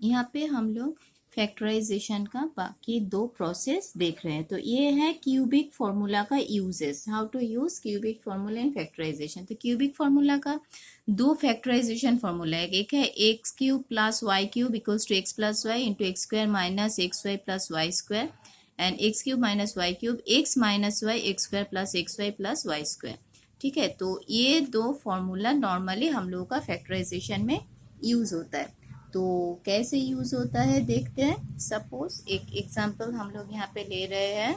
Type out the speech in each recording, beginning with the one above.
यहाँ पे हम लोग फैक्टराइजेशन का बाकी दो प्रोसेस देख रहे हैं। तो ये है क्यूबिक फॉर्मूला का uses, how to use cubic formula in factorization. तो क्यूबिक फॉर्मूला का दो फैक्टराइजेशन फॉर्मूला है, एक है x cube plus y cube equals to x plus y into x square minus x y plus y square and x cube minus y cube x minus y x square plus x y plus y square. ठीक है, तो ये दो formula normally हम लोगों का factorisation में use होता है। तो कैसे यूज होता है देखते हैं। सपोज एक एग्जांपल हम लोग यहाँ पे ले रहे हैं।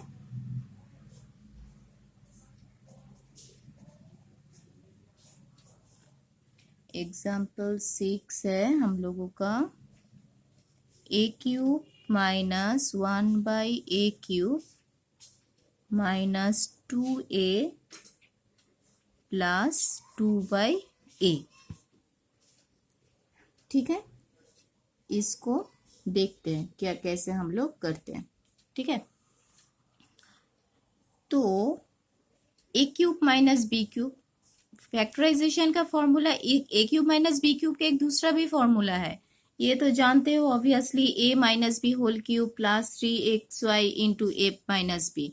एग्जांपल 6 है हम लोगों का, a cube minus 1/a³ minus 2a plus 2/a। ठीक है, इसको देखते हैं क्या कैसे हम लोग करते हैं। ठीक है, तो a cube minus b cube factorization का formula a cube minus b cube का एक दूसरा भी फॉर्मूला है, ये तो जानते हो obviously, a minus b whole cube plus 3xy into a minus b.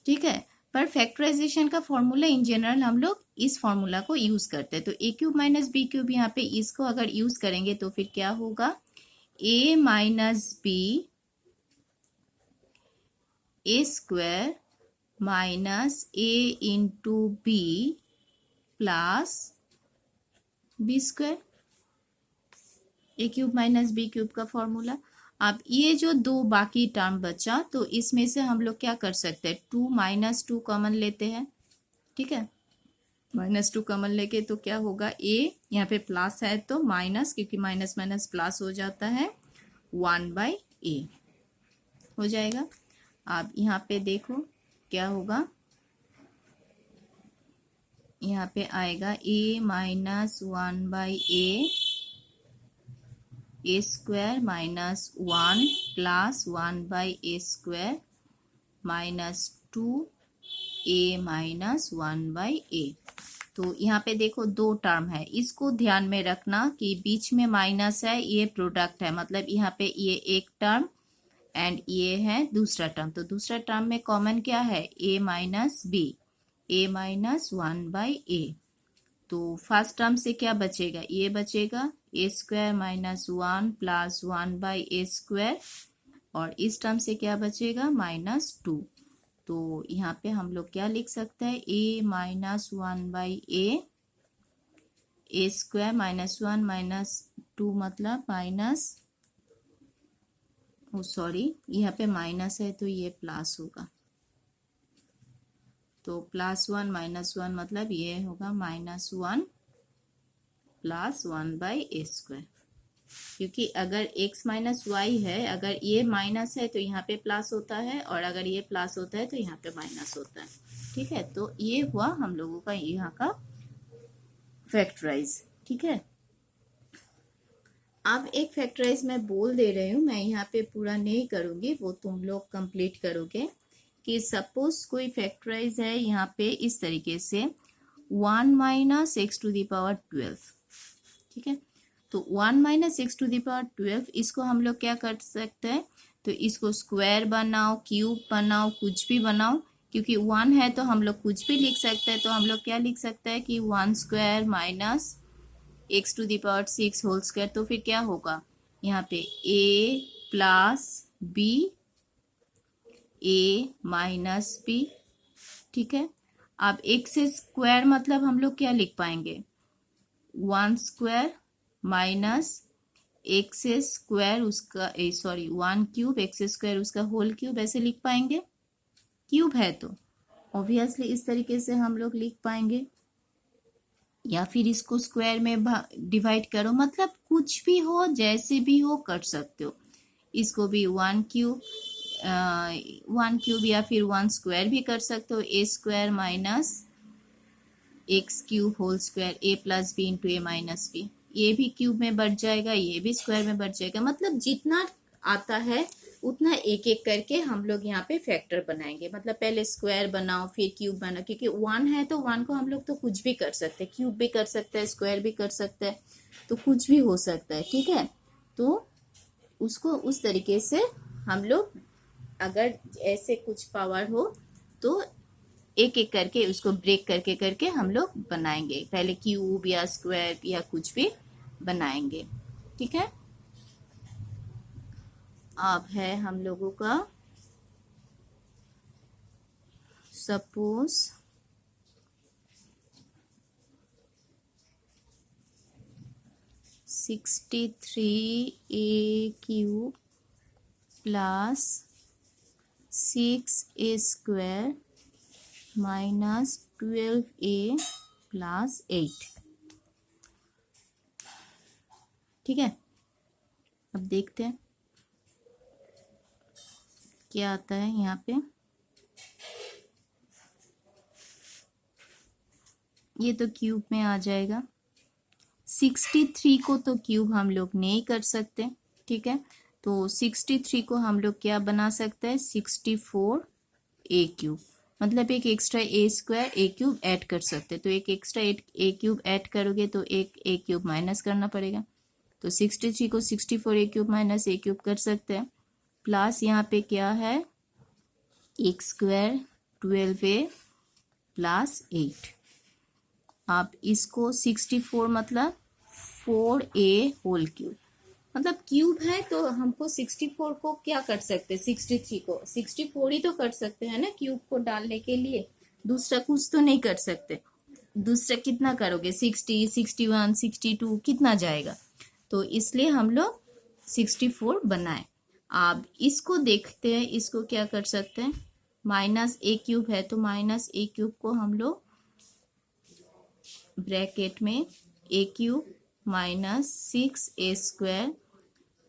ठीक है, पर फैक्टराइजेशन का फॉर्मूला इन जनरल हम लोग इस फॉर्मूला को यूज करते हैं। तो a cube minus b cube यहाँ पे इसको अगर यूज करेंगे तो फिर क्या होगा, a minus b a square minus a into b plus b square, a cube minus b cube का फॉर्मूला। अब ये जो दो बाकी टर्म बचा तो इसमें से हम लोग क्या कर सकते हैं, 2 माइनस 2 कॉमन लेते हैं। ठीक है, माइनस 2 कॉमन लेके तो क्या होगा, ए यहाँ पे प्लस है तो माइनस, क्योंकि माइनस माइनस प्लस हो जाता है, 1/a हो जाएगा। अब यहाँ पे देखो क्या होगा, यहाँ पे आएगा a minus 1/a A square minus 1 plus 1/a square minus 2a minus 1/a। तो यहाँ पे देखो दो टर्म है, इसको ध्यान में रखना कि बीच में माइनस है, ये प्रोडक्ट है, मतलब यहाँ पे ये एक टर्म एंड ये है दूसरा टर्म। तो दूसरा टर्म में कॉमन क्या है, a minus b, a minus 1/a। तो फर्स्ट टर्म से क्या बचेगा, ये बचेगा a square minus 1 plus 1/a square, और इस टर्म से क्या बचेगा, -2। तो यहाँ पे हम लोग क्या लिख सकते हैं, a minus 1/a A square minus 1 minus 2 मतलब माइनस, सॉरी यहाँ पे माइनस है तो ये प्लस होगा, तो +1 -1 मतलब ये होगा -1 प्लस 1/a स्क्वायर। क्योंकि अगर x माइनस वाई है, अगर ये माइनस है तो यहाँ पे प्लस होता है, और अगर ये प्लस होता है तो यहाँ पे माइनस होता है। ठीक है, तो ये हुआ हम लोगों का यहाँ का फैक्टराइज। ठीक है, अब एक फैक्टराइज मैं बोल दे रही हूँ, मैं यहाँ पे पूरा नहीं करूंगी, वो तुम लोग कंप्लीट करोगे। कि सपोज कोई फैक्टराइज है यहाँ पे इस तरीके से 1 minus x to the power 12। ठीक है, तो 1 minus x to the power 12 इसको हम लोग क्या कर सकते हैं, तो इसको स्क्वायर बनाओ, क्यूब बनाओ, कुछ भी बनाओ, क्योंकि 1 है तो हम लोग कुछ भी लिख सकते हैं। तो हम लोग क्या लिख सकते हैं कि 1 square minus x to the power 6 whole square. तो फिर क्या होगा, यहाँ पे a plus b a minus b. ठीक है, अब एक्स स्क्वायर मतलब हम लोग क्या लिख पाएंगे, 1 स्क्वायर माइनस एक्स स्क्वायर उसका सॉरी 1 क्यूब एक्स स्क्वायर उसका होल क्यूब, ऐसे लिख पाएंगे, क्यूब है तो ऑब्वियसली इस तरीके से हम लोग लिख पाएंगे। या फिर इसको स्क्वायर में डिवाइड करो, मतलब कुछ भी हो, जैसे भी हो कर सकते हो। इसको भी 1 क्यूब या फिर 1 स्क्वायर भी कर सकते हो, a square minus x cube whole square a plus b into a minus b. ये भी क्यूब में बढ़ जाएगा, ये भी स्क्वायर में बढ़ जाएगा, मतलब जितना आता है उतना एक एक करके हम लोग यहाँ पे फैक्टर बनाएंगे। मतलब पहले स्क्वायर बनाओ फिर क्यूब बनाओ, क्योंकि 1 है तो 1 को हम लोग तो कुछ भी कर सकते हैं, क्यूब भी कर सकते हैं, स्क्वायर भी कर सकते हैं, तो कुछ भी हो सकता है। ठीक है, तो उसको उस तरीके से हम लोग अगर ऐसे कुछ पावर हो तो एक एक करके उसको ब्रेक करके करके हम लोग बनाएंगे, पहले क्यूब या स्क्वायर या कुछ भी बनाएंगे। ठीक है, अब है हम लोगों का suppose 63a³ plus 6a² minus 12a plus 8। ठीक है, अब देखते हैं क्या आता है यहाँ पे। ये तो क्यूब में आ जाएगा। 63 को तो क्यूब हम लोग नहीं कर सकते। ठीक है, तो 63 को हम लोग क्या बना सकते हैं, 64a³, मतलब एक एक्स्ट्रा a² a³ ऐड कर सकते हैं। तो एक एक्स्ट्रा a³ ऐड करोगे तो एक a³ माइनस करना पड़ेगा। तो 63 को 64a³ माइनस a³ कर सकते हैं। प्लस यहाँ पे क्या है, x² 12a प्लस 8। आप इसको 64 मतलब 4a³, मतलब क्यूब है तो हमको 64 को क्या कर सकते हैं, 63 को 64 ही तो कर सकते हैं ना क्यूब को डालने के लिए, दूसरा कुछ तो नहीं कर सकते। दूसरा कितना करोगे, 60 61 62 कितना जाएगा, तो इसलिए हम लोग 64 बनाए। अब इसको देखते हैं, इसको क्या कर सकते हैं, -a³ है तो -a³ को हम लोग ब्रैकेट में a³ minus 6a²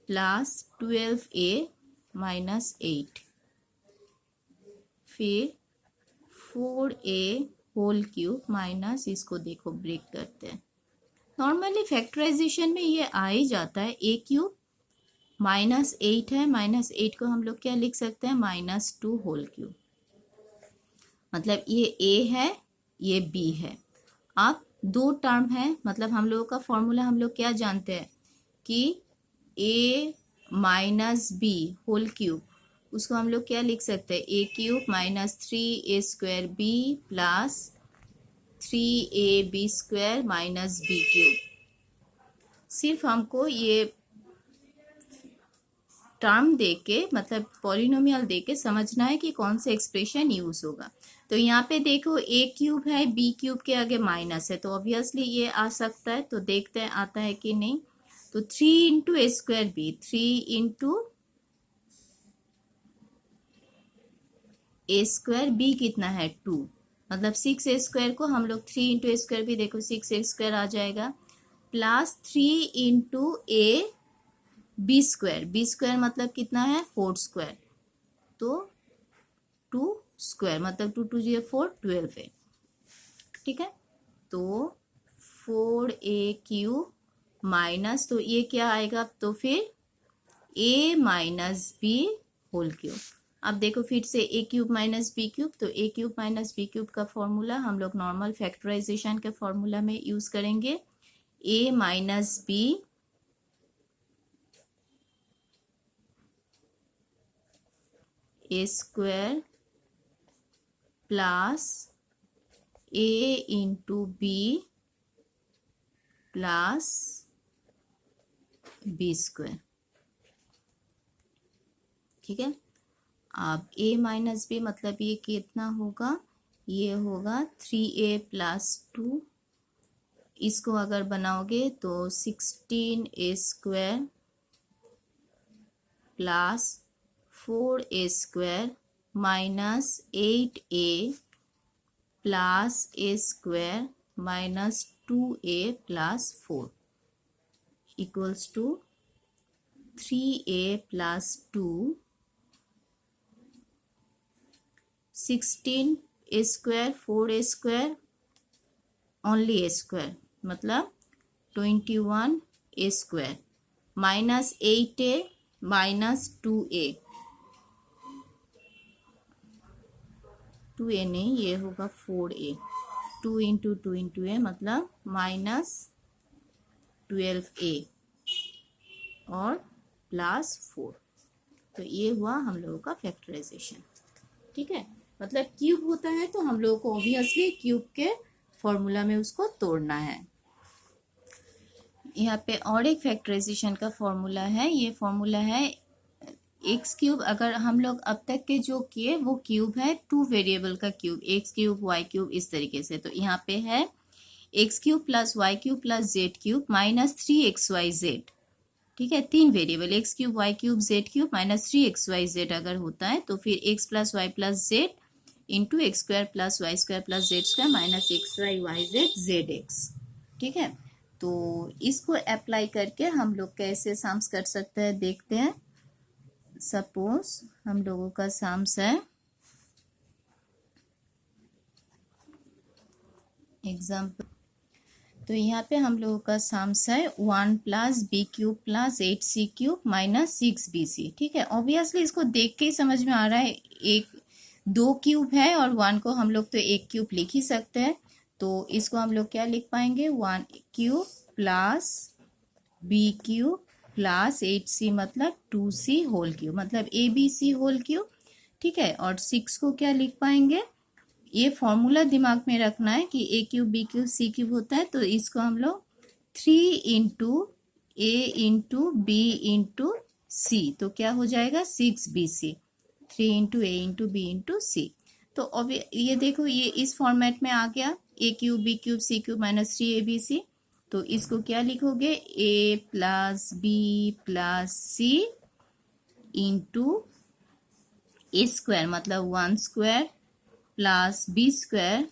plus 12a minus 8, फिर 4a³ माइनस, इसको देखो ब्रेक करते हैं। नॉर्मली फैक्टराइजेशन में ये आ ही जाता है, a³ -8 है, -8 को हम लोग क्या लिख सकते हैं, -2 मतलब ये a है ये b है। अब दो टर्म है, मतलब हम लोगों का फॉर्मूला हम लोग क्या जानते हैं कि a माइनस b² उसको हम लोग क्या लिख सकते हैं, a³ minus 3a² plus 3ab² minus b³। सिर्फ हमको ये टर्म देके, मतलब पॉलिनोमियल देके समझना है कि कौन सा एक्सप्रेशन यूज होगा। तो यहाँ पे देखो a³ है, b³ के आगे माइनस है, तो ऑब्वियसली ये आ सकता है। तो देखते हैं आता है कि नहीं। तो 3 × a² b, 3 × a² b कितना है 2, मतलब 6a² को हम लोग 3 × a² b, देखो 6a² आ जाएगा, प्लस 3 × b² मतलब कितना है 4², तो 2² मतलब 2 2 0 4 12 है। ठीक है, तो 4a³ माइनस, तो ये क्या आएगा, तो फिर a माइनस b²। अब देखो फिर से a³ माइनस b³, तो a³ माइनस b³ का फॉर्मूला हम लोग नॉर्मल फैक्टराइजेशन के फॉर्मूला में यूज करेंगे, a minus b a² plus a × b plus b²। ठीक है, अब a माइनस b मतलब ये कितना होगा, ये होगा 3a प्लस 2, इसको अगर बनाओगे तो 16a² plus 4a² minus 8a plus a² minus 2a plus 4 equals to 3a प्लस 2, 16a² 4a² ओनली a² मतलब 21a² minus 8a minus 2a, 2a नहीं, ये होगा 4a, 2 × 2 × a मतलब माइनस 12a और प्लस 4। तो ये हुआ हम लोगों का फैक्टराइजेशन। ठीक है, मतलब क्यूब होता है तो हम लोगों को ऑब्वियसली क्यूब के फॉर्मूला में उसको तोड़ना है। यहाँ पे और एक फैक्टराइजेशन का फॉर्मूला है। ये फॉर्मूला है एक्स क्यूब। अगर हम लोग अब तक के जो किए वो क्यूब है, 2 वेरिएबल का cube, x cube y cube इस तरीके से। तो यहाँ पे है x cube plus y cube plus z cube minus 3xyz। ठीक है, 3 variable x cube y cube z cube minus 3xyz अगर होता है तो फिर x plus y plus z into x square plus y square plus z square minus x y y z z x. ठीक है, तो इसको अप्लाई करके हम लोग कैसे सम्स कर सकते हैं देखते हैं। सपोज हम लोगों का सम्स है, एग्जाम्पल, तो यहाँ पे हम लोगों का सम्स है 1 plus b cube plus 8c cube minus 6bc। ठीक है, ऑब्वियसली इसको देख के ही समझ में आ रहा है एक 2 क्यूब है और 1 को हम लोग तो एक क्यूब लिख ही सकते हैं। तो इसको हम लोग क्या लिख पाएंगे, 1 cube plus b cube plus 8c मतलब 2c होल क्यूब मतलब abc होल क्यूब। ठीक है, और 6 को क्या लिख पाएंगे, ये फॉर्मूला दिमाग में रखना है कि ए cube b cube c cube होता है। तो इसको हम लोग 3 इंटू ए इंटू बी इंटू सी, तो क्या हो जाएगा 6bc। 3 इंटू ए इंटू बी इंटू सी। तो अब ये देखो ये इस फॉर्मेट में आ गया, a cube b cube c cube minus 3abc। तो इसको क्या लिखोगे, a plus b plus c into a square मतलब 1 square plus b square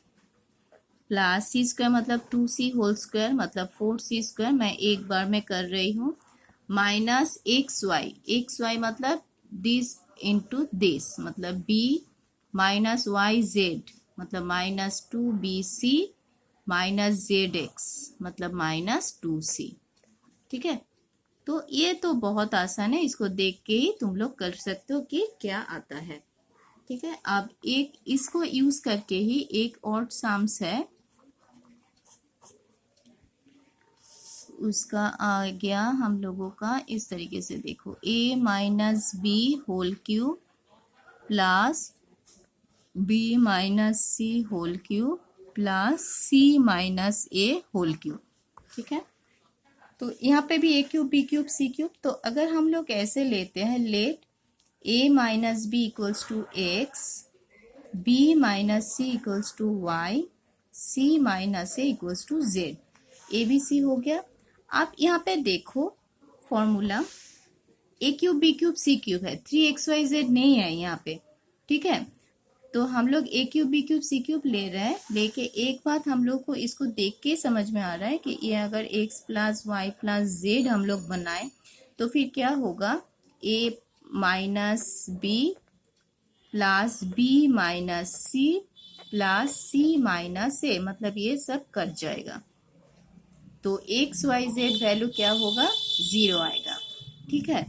plus c square मतलब 2c होल स्क्वायर मतलब 4c स्क्वायर, मैं एक बार में कर रही हूँ, माइनस एक्स वाई मतलब दिस इंटू दिस मतलब b माइनस वाई जेड मतलब minus 2bc minus z x मतलब माइनस 2c। ठीक है, तो ये तो बहुत आसान है, इसको देख के ही तुम लोग कर सकते हो कि क्या आता है। ठीक है, अब एक इसको यूज करके ही एक और सम्स है, उसका आ गया हम लोगों का इस तरीके से, देखो a minus b whole cube plus b minus c whole cube plus c minus a whole cube. ठीक है, तो यहाँ पे भी a cube b cube c cube. तो अगर हम लोग ऐसे लेते हैं, let a minus b equals to x, b minus c equals to y, c minus a equals to z, a b c हो गया। आप यहाँ पे देखो formula a cube b cube c cube है, 3xyz नहीं है यहाँ पे। ठीक है, तो हम लोग ए cube b cube c cube ले रहे हैं, लेके एक बात हम लोग को इसको देख के समझ में आ रहा है कि ये अगर x plus y plus z हम लोग बनाए तो फिर क्या होगा, a minus b plus b minus c plus c minus a मतलब ये सब कट जाएगा। तो एक्स वाई जेड वैल्यू क्या होगा, 0 आएगा। ठीक है,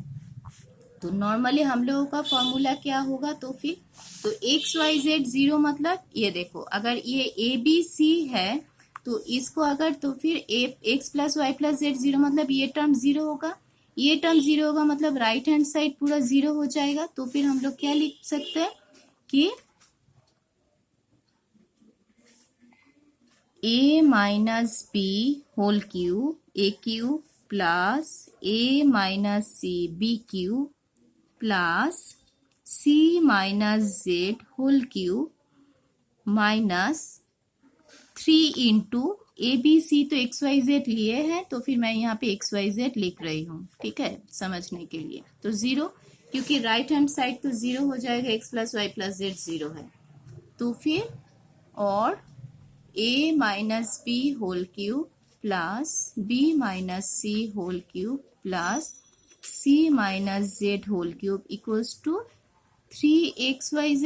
तो नॉर्मली हम लोगों का फॉर्मूला क्या होगा, तो फिर तो एक्स वाई जेड 0 मतलब ये देखो अगर ये ए बी सी है तो इसको अगर तो फिर x plus y plus z 0 मतलब ये टर्म 0 होगा, ये टर्म 0 होगा मतलब राइट हैंड साइड पूरा 0 हो जाएगा। तो फिर हम लोग क्या लिख सकते हैं कि a minus b whole cube a cube plus a minus c b cube plus c minus z whole cube minus 3 into a b c, तो एक्स वाई जेड लिए हैं तो फिर मैं यहाँ पे एक्स वाई जेड लिख रही हूँ। ठीक है, समझने के लिए तो 0 क्योंकि राइट हैंड साइड तो 0 हो जाएगा, x plus y plus z 0 है। तो फिर और a minus b whole cube plus b minus c whole cube plus c minus z whole cube equals to 3xyz।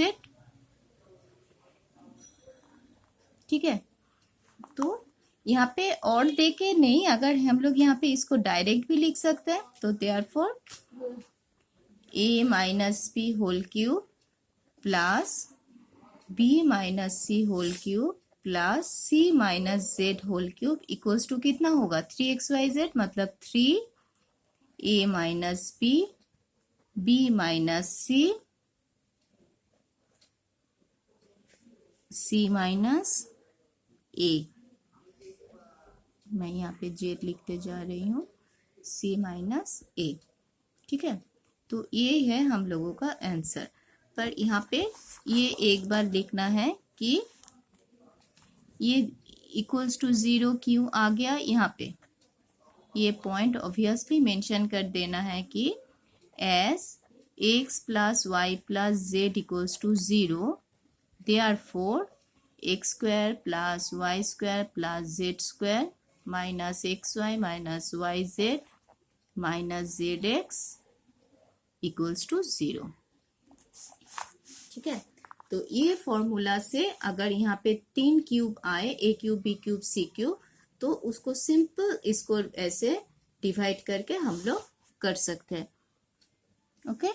ठीक है, तो यहाँ पे और देके नहीं, अगर हम लोग यहाँ पे इसको डायरेक्ट भी लिख सकते हैं तो therefore a minus b whole cube plus b minus c whole cube plus c minus z whole cube equals to कितना होगा, 3xyz मतलब 3 a minus b minus c minus a. मैं यहाँ पे जेड लिखते जा रही हूँ, सी माइनस ए। ठीक है, तो ये है हम लोगों का आंसर। पर यहाँ पे ये एक बार लिखना है कि ये इक्वल्स टू 0 क्यों आ गया। यहाँ पे ये पॉइंट ऑब्वियसली मेंशन कर देना है कि as x plus y plus z equals to 0, therefore x square plus y square plus z square minus x y minus y z minus z x equals to 0। ठीक है, तो ये formula से अगर यहाँ पे 3 क्यूब आए, ए cube b cube c cube, तो उसको सिंपल इसको ऐसे डिवाइड करके हम लोग कर सकते हैं। ओके।